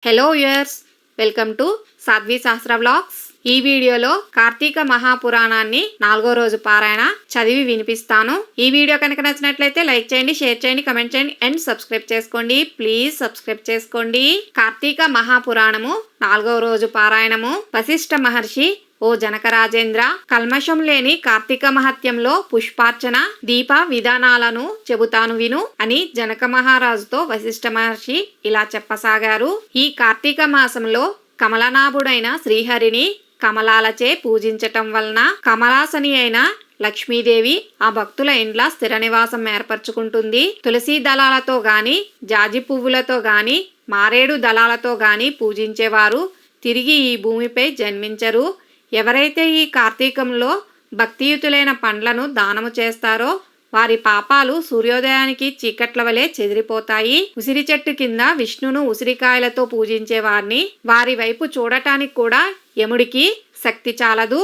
Hello viewers, welcome to సాధ్వి శాస్త్ర vlogs. ఈ వీడియోలో కార్తీక మహాపురాణాన్ని 4వ రోజు పారాయణ చదివి వినిపిస్తాను. ఈ వీడియో కనుక నచ్చినట్లయితే లైక్ చేయండి, షేర్ చేయండి, కమెంట్ చేయండి అండ్ సబ్స్క్రైబ్ చేసుకోండి. ప్లీజ్ సబ్స్క్రైబ్ చేసుకోండి. కార్తీక మహాపురాణము 4వ రోజు పారాయణము. వశిష్ఠ మహర్షి: ఓ జనక రాజేంద్ర, కల్మషం లేని కార్తీక మహత్యంలో పుష్పార్చన దీప విధానాలను చెబుతాను విను అని జనక మహారాజుతో వశిష్ఠ మహర్షి ఇలా చెప్పసాగారు. ఈ కార్తీక మాసంలో కమలనాభుడైన శ్రీహరిని కమలాలచే పూజించటం వలన కమలాసని అయిన లక్ష్మీదేవి ఆ భక్తుల ఇండ్ల స్థిర నివాసం ఏర్పరచుకుంటుంది. తులసి దళాలతో గాని, జాజి పువ్వులతో గాని, మారేడు దళాలతో గాని పూజించేవారు తిరిగి ఈ భూమిపై జన్మించరు. ఎవరైతే ఈ కార్తీకంలో భక్తియుతులైన పండ్లను దానము చేస్తారో వారి పాపాలు సూర్యోదయానికి చీకట్ల వలె చెదిరిపోతాయి. ఉసిరి చెట్టు కింద విష్ణును ఉసిరికాయలతో పూజించే వారిని వారి వైపు చూడటానికి కూడా యముడికి శక్తి చాలదు.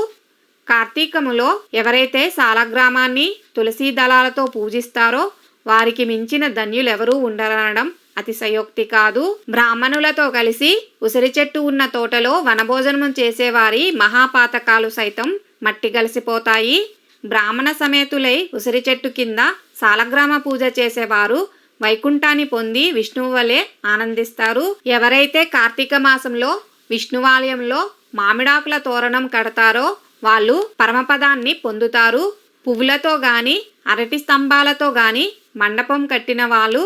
కార్తీకములో ఎవరైతే సాలగ్రామాన్ని తులసి దళాలతో పూజిస్తారో వారికి మించిన ధన్యులెవరూ ఉండరనడం అతిశయోక్తి కాదు. బ్రాహ్మణులతో కలిసి ఉసిరి చెట్టు ఉన్న తోటలో వనభోజనం చేసేవారి మహాపాతకాలు సైతం మట్టి కలిసిపోతాయి. బ్రాహ్మణ సమేతులై ఉసిరి చెట్టు కింద సాలగ్రామ పూజ చేసేవారు వైకుంఠాన్ని పొంది విష్ణువు వలె ఆనందిస్తారు. ఎవరైతే కార్తీక మాసంలో విష్ణువాలయంలో మామిడాకుల తోరణం కడతారో వాళ్ళు పరమపదాన్ని పొందుతారు. పువ్వులతో గాని, అరటి స్తంభాలతో గాని మండపం కట్టిన వాళ్ళు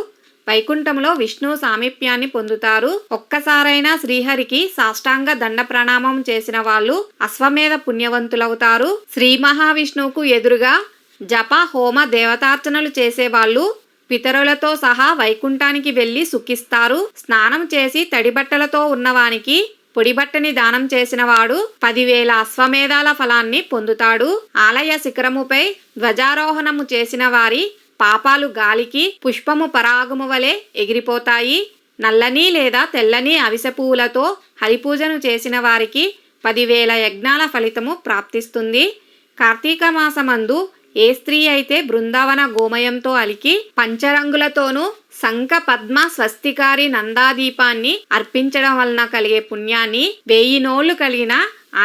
వైకుంఠంలో విష్ణు సామీప్యాన్ని పొందుతారు. ఒక్కసారైనా శ్రీహరికి సాష్టాంగ దండ ప్రణామం చేసిన వాళ్ళు అశ్వమేధ పుణ్యవంతులవుతారు. శ్రీ మహావిష్ణువుకు ఎదురుగా జప హోమ దేవతార్చనలు చేసేవాళ్ళు పితరులతో సహా వైకుంఠానికి వెళ్లి సుఖిస్తారు. స్నానం చేసి తడిబట్టలతో ఉన్నవానికి పొడిబట్టని దానం చేసినవాడు 10,000 అశ్వమేధాల ఫలాన్ని పొందుతాడు. ఆలయ శిఖరముపై ధ్వజారోహణము చేసిన వారి పాపాలు గాలికి పుష్పము పరాగము వలె ఎగిరిపోతాయి. నల్లని లేదా తెల్లని అవిసె పువ్వులతో హరిపూజను చేసిన వారికి 10,000 యజ్ఞాల ఫలితము ప్రాప్తిస్తుంది. కార్తీక మాసమందు ఏ స్త్రీ అయితే బృందావన గోమయంతో అలికి పంచరంగులతోనూ శంఖ పద్మ స్వస్తికారి నందాదీపాన్ని అర్పించడం వలన కలిగే పుణ్యాన్ని 1000 నోళ్లు కలిగిన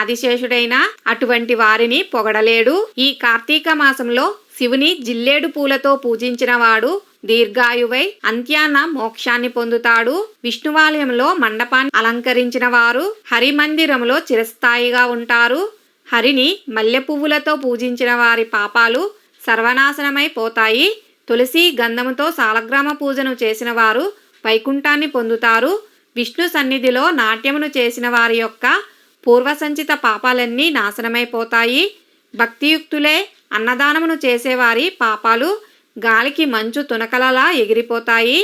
ఆదిశేషుడైన అటువంటి వారిని పొగడలేడు. ఈ కార్తీక మాసంలో శివుని జిల్లేడు పూలతో పూజించిన వాడు దీర్ఘాయువై అంత్యాన మోక్షాన్ని పొందుతాడు. విష్ణువాలయంలో మండపాన్ని అలంకరించిన వారు హరి మందిరంలో చిరస్థాయిగా ఉంటారు. హరిని మల్లె పువ్వులతో పూజించిన వారి పాపాలు సర్వనాశనమైపోతాయి. తులసి గంధముతో సాలగ్రామ పూజను చేసిన వారు వైకుంఠాన్ని పొందుతారు. విష్ణు సన్నిధిలో నాట్యమును చేసిన వారి యొక్క పూర్వసంచిత పాపాలన్నీ నాశనమైపోతాయి. భక్తియుక్తులే అన్నదానమును చేసేవారి పాపాలు గాలికి మంచు తునకలలా ఎగిరిపోతాయి.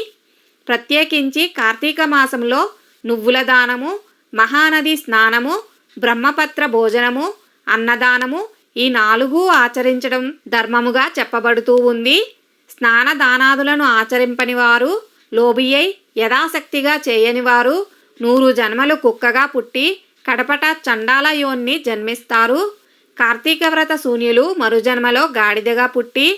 ప్రత్యేకించి కార్తీక మాసంలో నువ్వుల దానము, మహానది స్నానము, బ్రహ్మపత్ర భోజనము, అన్నదానము ఈ 4 ఆచరించడం ధర్మముగా చెప్పబడుతూ ఉంది. స్నాన దానాదులను ఆచరింపని వారు, లోబియై యథాశక్తిగా చేయని వారు 100 జన్మలు కుక్కగా పుట్టి కడపట చండాల యోన్ని జన్మిస్తారు. కార్తీక వ్రత శూన్యులు మరుజన్మలో గాడిదగా పుట్టి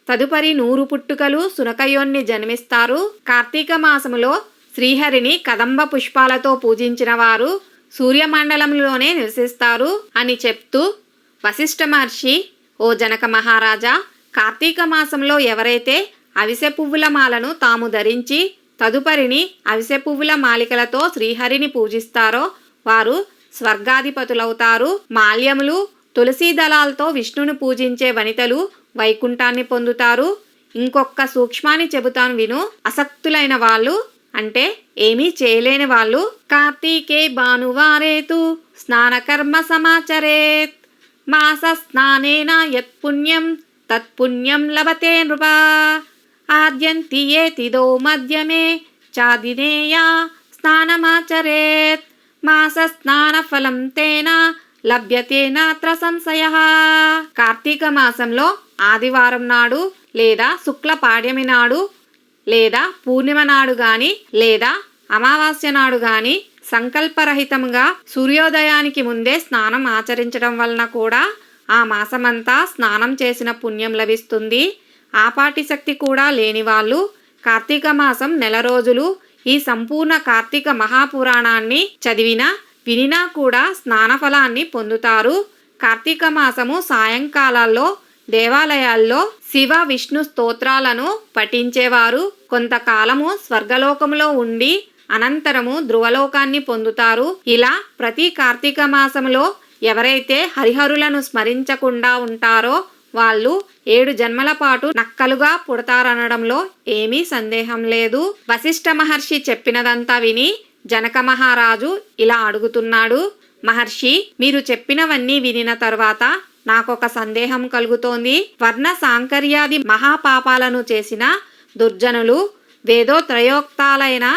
తదుపరి 100 పుట్టుకలు సునకయోన్ని జన్మిస్తారు. కార్తీక మాసములో శ్రీహరిని కదంబ పుష్పాలతో పూజించిన వారు సూర్యమండలంలోనే నివసిస్తారు అని చెప్తూ వశిష్ఠ మహర్షి: ఓ జనక మహారాజా, కార్తీక మాసంలో ఎవరైతే అవిసె పువ్వుల మాలను తాము ధరించి తదుపరిని అవిసె పువ్వుల మాలికలతో శ్రీహరిని పూజిస్తారో వారు స్వర్గాధిపతులవుతారు. మాల్యములు, తులసి దళాలతో విష్ణుని పూజించే వనితలు వైకుంఠాన్ని పొందుతారు. ఇంకొక సూక్ష్మాన్ని చెబుతాను విను. అసక్తులైన వాళ్ళు అంటే ఏమీ చేయలేని వాళ్ళు కార్తీకే భానువారేతు స్నానకర్మ సమాచరేత్ మాస స్నానేన యత్పుణ్యం తత్పుణ్యం లభతే నృపా ఆద్యంతి ఏతిదో మధ్యమే చాదినేయా స్నానమాచరేత్ మాస స్నాన ఫలం తేన లభ్యతే నాత్ర సంశయః. కార్తీక మాసంలో ఆదివారం నాడు లేదా శుక్ల పాడ్యమి నాడు లేదా పూర్ణిమ నాడు గాని లేదా అమావాస్య నాడు గాని సంకల్పరహితంగా సూర్యోదయానికి ముందే స్నానం ఆచరించడం వలన కూడా ఆ మాసమంతా స్నానం చేసిన పుణ్యం లభిస్తుంది. ఆపాటి శక్తి కూడా లేని వాళ్ళు కార్తీక మాసం నెల రోజులు ఈ సంపూర్ణ కార్తీక మహాపురాణాన్ని చదివినా వినినా కూడా స్నానఫలాన్ని పొందుతారు. కార్తీక మాసము సాయంకాలాల్లో దేవాలయాల్లో శివ విష్ణు స్తోత్రాలను పఠించేవారు కొంతకాలము స్వర్గలోకములో ఉండి అనంతరము ధ్రువలోకాన్ని పొందుతారు. ఇలా ప్రతి కార్తీక మాసంలో ఎవరైతే హరిహరులను స్మరించకుండా ఉంటారో వాళ్ళు 7 జన్మల పాటు నక్కలుగా పుడతారనడంలో ఏమీ సందేహం లేదు. వశిష్ఠ మహర్షి చెప్పినదంతా విని జనక మహారాజు ఇలా అడుగుతున్నాడు. మహర్షి, మీరు చెప్పినవన్నీ వినిన తర్వాత నాకొక సందేహం కలుగుతోంది. వర్ణ సాంకర్యాది మహాపాపాలను చేసిన దుర్జనులు వేదోత్రయోక్తాలైన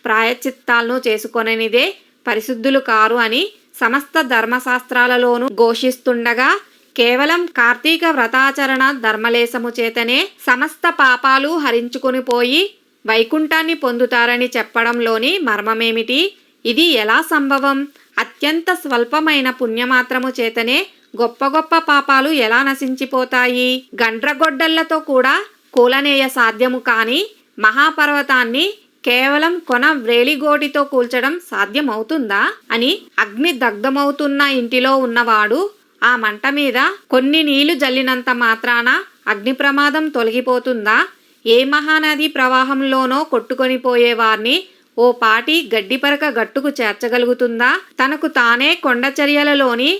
ప్రాయశ్చిత్తాలను చేసుకొననిదే పరిశుద్ధులు కారు అని సమస్త ధర్మశాస్త్రాలలోనూ ఘోషిస్తుండగా కేవలం కార్తీక వ్రతాచరణ ధర్మలేశము చేతనే సమస్త పాపాలు హరించుకుని పోయి వైకుంఠాన్ని పొందుతారని చెప్పడంలోని మర్మమేమిటి? ఇది ఎలా సంభవం? అత్యంత స్వల్పమైన పుణ్యమాత్రము చేతనే గొప్ప గొప్ప పాపాలు ఎలా నశించిపోతాయి? గండ్రగొడ్డళ్లతో కూడా కూలనేయ సాధ్యము కాని మహాపర్వతాన్ని కేవలం కొన వ్రేలిగోటితో కూల్చడం సాధ్యమవుతుందా అని అగ్ని దగ్ధమవుతున్న ఇంటిలో ఉన్నవాడు ఆ మంట మీద కొన్ని నీళ్లు జల్లినంత మాత్రాన అగ్ని ప్రమాదం తొలగిపోతుందా? ఏ మహానది ప్రవాహంలోనో కొట్టుకొని పోయేవారిని ఓ పాటి గడ్డిపరక గట్టుకు చేర్చగలుగుతుందా? తనకు తానే కొండచర్యలలోని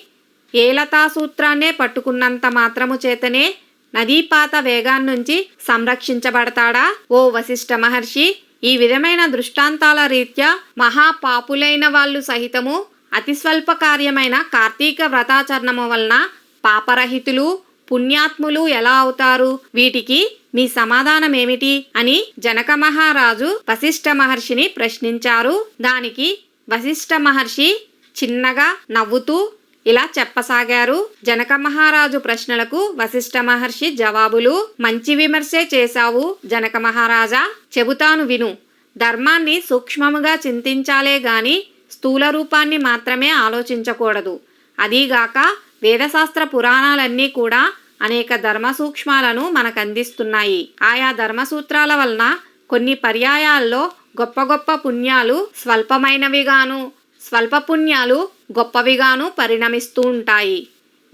ఏలతాసూత్రాన్నే పట్టుకున్నంత మాత్రము చేతనే నదీపాత వేగాన్నుంచి సంరక్షించబడతాడా? ఓ వశిష్ఠ మహర్షి, ఈ విధమైన దృష్టాంతాల రీత్యా మహాపాపులైన వాళ్ళు సహితము అతి స్వల్ప కార్యమైన కార్తీక వ్రతాచరణము వలన పాపరహితులు పుణ్యాత్ములు ఎలా అవుతారు? వీటికి మీ సమాధానమేమిటి అని జనక మహారాజు వశిష్ఠ మహర్షిని ప్రశ్నించారు. దానికి వశిష్ఠ మహర్షి చిన్నగా నవ్వుతూ ఇలా చెప్పసాగారు. జనక మహారాజు ప్రశ్నలకు వశిష్ఠ మహర్షి జవాబులు. మంచి విమర్శే చేశావు జనక మహారాజా, చెబుతాను విను. ధర్మాన్ని సూక్ష్మముగా చింతించాలే గాని స్థూల రూపాన్ని మాత్రమే ఆలోచించకూడదు. అదీగాక వేదశాస్త్ర పురాణాలన్నీ కూడా అనేక ధర్మ సూక్ష్మాలను మనకందిస్తున్నాయి. ఆయా ధర్మసూత్రాల వలన కొన్ని పర్యాయాల్లో గొప్ప గొప్ప పుణ్యాలు స్వల్పమైనవిగాను స్వల్ప పుణ్యాలు గొప్పవిగాను పరిణమిస్తూ ఉంటాయి.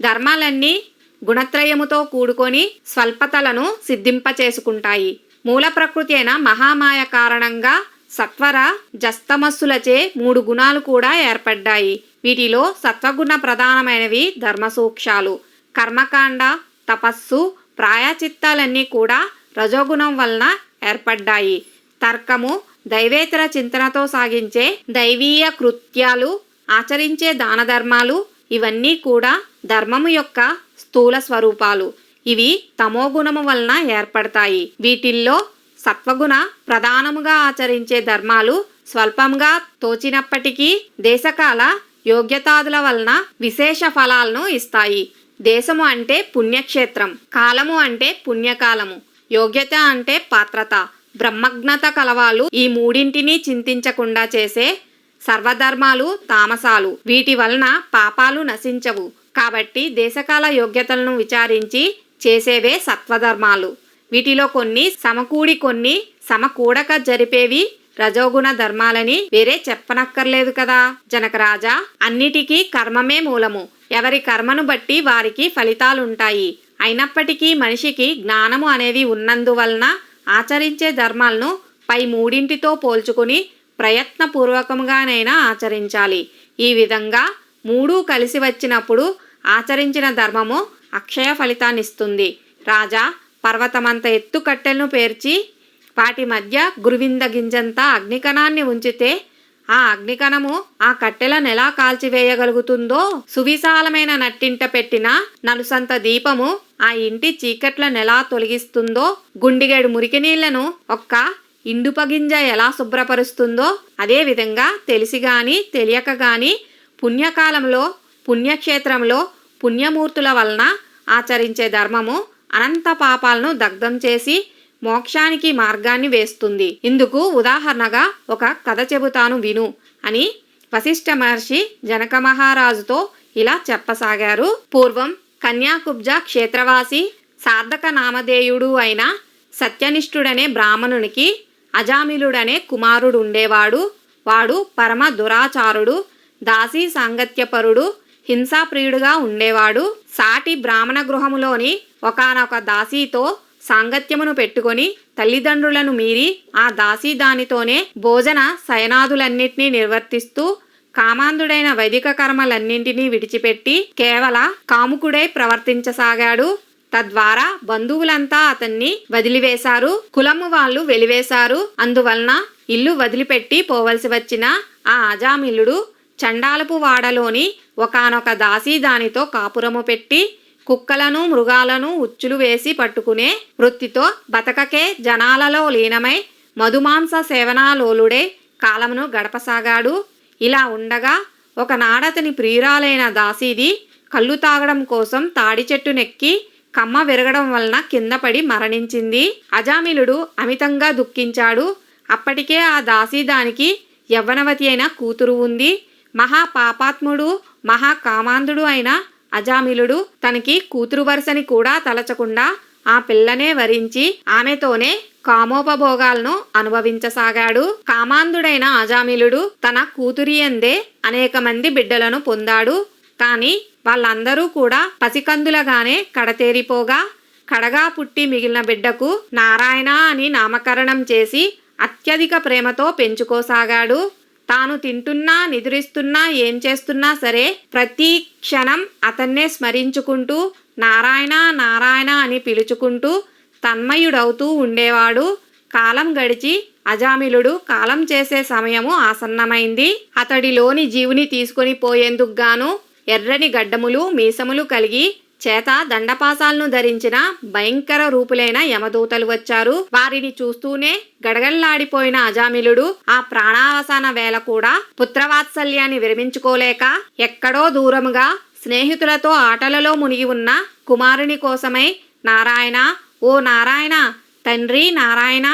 ధర్మాలన్నీ గుణత్రయముతో కూడుకొని స్వల్పతలను సిద్ధింపచేసుకుంటాయి. మూల ప్రకృతి అయిన మహామాయ కారణంగా సత్వర జస్తమస్సులచే 3 గుణాలు కూడా ఏర్పడ్డాయి. వీటిలో సత్వగుణ ప్రధానమైనవి ధర్మసూక్షాలు. కర్మకాండ, తపస్సు, ప్రాయచిత్తాలన్నీ కూడా రజోగుణం వలన ఏర్పడ్డాయి. తర్కము, దైవేతర చింతనతో సాగించే దైవీయ కృత్యాలు, ఆచరించే దాన ధర్మాలు ఇవన్నీ కూడా ధర్మము యొక్క స్థూల స్వరూపాలు. ఇవి తమోగుణము వలన ఏర్పడతాయి. వీటిల్లో సత్వగుణ ప్రధానముగా ఆచరించే ధర్మాలు స్వల్పంగా తోచినప్పటికీ దేశకాల యోగ్యతాదుల వలన విశేష ఫలాలను ఇస్తాయి. దేశము అంటే పుణ్యక్షేత్రం, కాలము అంటే పుణ్యకాలము, యోగ్యత అంటే పాత్రత. బ్రహ్మజ్ఞత కలవాళ్ళు ఈ మూడింటిని చింతించకుండా చేసే సర్వధర్మాలు తామసాలు. వీటి వలన పాపాలు నశించవు. కాబట్టి దేశకాల యోగ్యతలను విచారించి చేసేవే సత్వధర్మాలు. వీటిలో కొన్ని సమకూడి కొన్ని సమకూడక జరిపేవి రజోగుణ ధర్మాలని వేరే చెప్పనక్కర్లేదు కదా జనకరాజా. అన్నిటికీ కర్మమే మూలము. ఎవరి కర్మను బట్టి వారికి ఫలితాలుంటాయి. అయినప్పటికీ మనిషికి జ్ఞానము అనేది ఉన్నందువలన ఆచరించే ధర్మాలను పై మూడింటితో పోల్చుకుని ప్రయత్నపూర్వకంగానైనా ఆచరించాలి. ఈ విధంగా 3 కలిసి వచ్చినప్పుడు ఆచరించిన ధర్మము అక్షయ ఫలితాన్నిస్తుంది. రాజా, పర్వతమంత ఎత్తు కట్టెలను పేర్చి వాటి మధ్య గురువింద గింజంత అగ్నికణాన్ని ఉంచితే ఆ అగ్నికణము ఆ కట్టెలను ఎలా కాల్చివేయగలుగుతుందో, సువిశాలమైన నట్టింట పెట్టిన నలుసంత దీపము ఆ ఇంటి చీకట్లను ఎలా తొలగిస్తుందో, గుండిగేడు మురికి నీళ్లను ఒక్క ఇండుపగింజ ఎలా శుభ్రపరుస్తుందో, అదేవిధంగా తెలిసి గాని తెలియక గాని పుణ్యకాలంలో పుణ్యక్షేత్రంలో పుణ్యమూర్తుల వలన ఆచరించే ధర్మము అనంత పాపాలను దగ్ధం చేసి మోక్షానికి మార్గాన్ని వేస్తుంది. ఇందుకు ఉదాహరణగా ఒక కథ చెబుతాను విను అని వశిష్ఠ మహర్షి జనక మహారాజుతో ఇలా చెప్పసాగారు. పూర్వం కన్యాకుబ్జ క్షేత్రవాసి సార్థక నామధేయుడు అయిన సత్యనిష్ఠుడనే బ్రాహ్మణునికి అజామిలుడనే కుమారుడు ఉండేవాడు. వాడు పరమ దురాచారుడు, దాసీ సాంగత్యపరుడు, హింసాప్రియుడుగా ఉండేవాడు. సాటి బ్రాహ్మణ గృహములోని ఒకానొక దాసీతో సాంగత్యమును పెట్టుకొని తల్లిదండ్రులను మీరి ఆ దాసీ దానితోనే భోజన శయనాదులన్నింటినీ నిర్వర్తిస్తూ కామాంధుడైన వైదిక కర్మలన్నింటినీ విడిచిపెట్టి కేవల కాముకుడై ప్రవర్తించసాగాడు. తద్వారా బంధువులంతా అతన్ని వదిలివేశారు, కులము వాళ్ళు వెలివేశారు. అందువలన ఇల్లు వదిలిపెట్టి పోవలసి వచ్చిన ఆ అజామిలుడు చండాలపు వాడలోని ఒకానొక దాసీ దానితో కాపురము పెట్టి కుక్కలను మృగాలను ఉచ్చులు వేసి పట్టుకునే వృత్తితో బతకకే జనాలలో లీనమై మధుమాంస సేవనాలోలుడే కాలమును గడపసాగాడు. ఇలా ఉండగా ఒకనాడతని ప్రియురాలైన దాసీది కళ్ళు తాగడం కోసం తాడి చెట్టునెక్కి కమ్మ విరగడం వలన కింద పడి మరణించింది. అజామిలుడు అమితంగా దుఃఖించాడు. అప్పటికే ఆ దాసీ దానికి యవ్వనవతి అయిన కూతురు ఉంది. మహా పాపాత్ముడు మహా కామాంధుడు అయిన అజామిలుడు తనకి కూతురు వరుసని కూడా తలచకుండా ఆ పిల్లనే వరించి ఆమెతోనే కామోపభోగాలను అనుభవించసాగాడు. కామాంధుడైన అజామిలుడు తన కూతురియందే అనేక మంది బిడ్డలను పొందాడు. కాని వాళ్ళందరూ కూడా పసికందులగానే కడతేరిపోగా కడగా పుట్టి మిగిలిన బిడ్డకు నారాయణ అని నామకరణం చేసి అత్యధిక ప్రేమతో పెంచుకోసాగాడు. తాను తింటున్నా నిద్రిస్తున్నా ఏం చేస్తున్నా సరే ప్రతి క్షణం అతన్నే స్మరించుకుంటూ నారాయణ నారాయణ అని పిలుచుకుంటూ తన్మయుడవుతూ ఉండేవాడు. కాలం గడిచి అజామిలుడు కాలం చేసే సమయము ఆసన్నమైంది. అతడిలోని జీవుని తీసుకొని పోయేందుకు గాను ఎర్రని గడ్డములు మీసములు కలిగి చేత దండపాసాలను ధరించిన భయంకర రూపులైన యమదూతలు వచ్చారు. వారిని చూస్తూనే గడగడలాడిపోయిన అజామిలుడు ఆ ప్రాణావసాన వేళ కూడా పుత్రవాత్సల్యాన్ని విరమించుకోలేక ఎక్కడో దూరముగా స్నేహితులతో ఆటలలో మునిగి ఉన్న కుమారుని కోసమై నారాయణ ఓ నారాయణ తండ్రి నారాయణ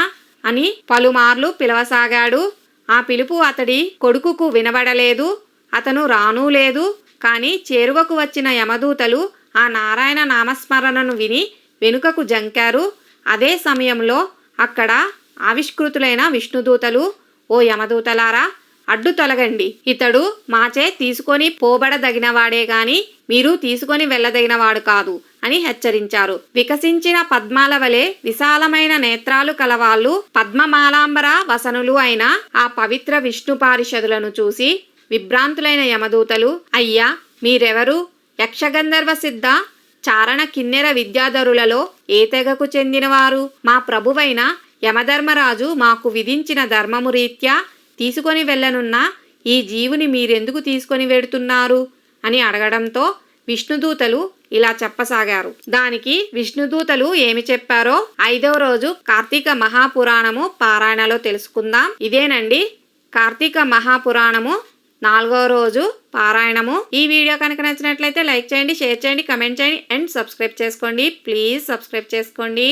అని పలుమార్లు పిలవసాగాడు. ఆ పిలుపు అతడి కొడుకుకు వినబడలేదు. అతను రానూ లేదు. కాని చేరువకు వచ్చిన యమదూతలు ఆ నారాయణ నామస్మరణను విని వెనుకకు జంకారు. అదే సమయంలో అక్కడ ఆవిష్కృతులైన విష్ణుదూతలు ఓ యమదూతలారా అడ్డు తొలగండి, ఇతడు మాచే తీసుకొని పోబడదగినవాడే గాని మీరు తీసుకొని వెళ్ళదగినవాడు కాదు అని హెచ్చరించారు. వికసించిన పద్మాల వలె విశాలమైన నేత్రాలు కలవాళ్ళు పద్మమాలాంబర వసనులు అయిన ఆ పవిత్ర విష్ణు పారిషదులను చూసి విభ్రాంతులైన యమదూతలు అయ్యా మీరెవరు? యక్షగంధర్వ సిద్ధ చారణ కిన్నెర విద్యాధరులలో ఏ తెగకు చెందినవారు? మా ప్రభువైన యమధర్మరాజు మాకు విధించిన ధర్మము రీత్యా తీసుకొని వెళ్ళనున్న ఈ జీవుని మీరెందుకు తీసుకొని వెడుతున్నారు అని అడగడంతో విష్ణుదూతలు ఇలా చెప్పసాగారు. దానికి విష్ణుదూతలు ఏమి చెప్పారో 5వ రోజు కార్తీక మహాపురాణము పారాయణలో తెలుసుకుందాం. ఇదేనండి కార్తీక మహాపురాణము 4వ రోజు పారాయణము. ఈ వీడియో కనుక నచ్చినట్లయితే లైక్ చేయండి, షేర్ చేయండి, కమెంట్ చేయండి అండ్ సబ్స్క్రైబ్ చేసుకోండి. ప్లీజ్ సబ్స్క్రైబ్ చేసుకోండి.